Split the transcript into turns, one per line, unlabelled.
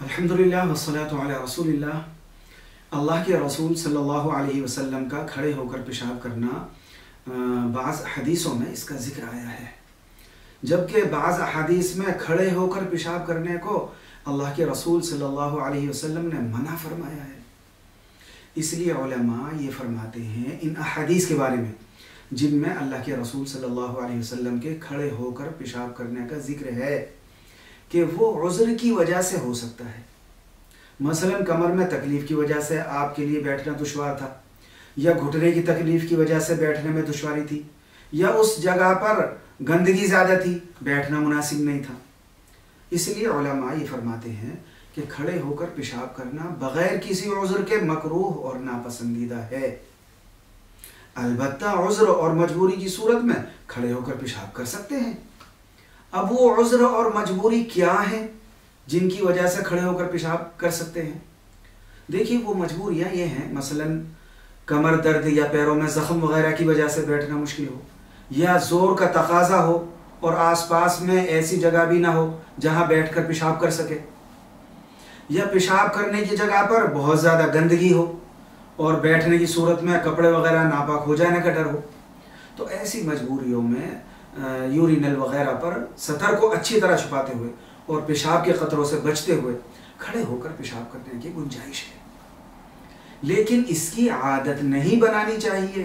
अल्हम्दुलिल्लाह वस्सलातु अला रसूलिल्लाह। अल्लाह के रसूल सल्लल्लाहु अलैहि वसल्लम का खड़े होकर पेशाब करना बाज़ हदीसों में इसका ज़िक्र आया है, जबकि बाज़ हदीस में खड़े होकर पेशाब करने को अल्लाह के रसूल सल्लल्लाहु अलैहि वसल्लम ने मना फरमाया है। इसलिए उलमा ये फरमाते हैं इन अहादीस के बारे में जिनमें अल्लाह के रसूल सल्लल्लाहु अलैहि वसल्लम के खड़े होकर पेशाब करने का ज़िक्र है कि वो उज़्र की वजह से हो सकता है। मसलन कमर में तकलीफ़ की वजह से आपके लिए बैठना दुश्वार था, या घुटने की तकलीफ़ की वजह से बैठने में दुश्वारी थी, या उस जगह पर गंदगी ज़्यादा थी, बैठना मुनासिब नहीं था। इसलिए उलमा ये फरमाते हैं कि खड़े होकर पेशाब करना बग़ैर किसी उज़्र के मकरूह और नापसंदीदा है। अलबत्ता उज़्र और मजबूरी की सूरत में खड़े होकर पेशाब कर सकते हैं। अब वो उज़्र और मजबूरी क्या है जिनकी वजह से खड़े होकर पेशाब कर सकते हैं? देखिए, वो मजबूरियाँ ये हैं, मसलन कमर दर्द या पैरों में ज़ख़म वगैरह की वजह से बैठना मुश्किल हो, या ज़ोर का तकाज़ा हो और आसपास में ऐसी जगह भी ना हो जहाँ बैठकर पेशाब कर सके, या पेशाब करने की जगह पर बहुत ज़्यादा गंदगी हो और बैठने की सूरत में कपड़े वगैरह नापाक हो जाने का डर हो। तो ऐसी मजबूरियों में यूरिनल वगैरह पर सतर को अच्छी तरह छुपाते हुए और पेशाब के ख़तरों से बचते हुए खड़े होकर पेशाब करने की गुंजाइश है, लेकिन इसकी आदत नहीं बनानी चाहिए।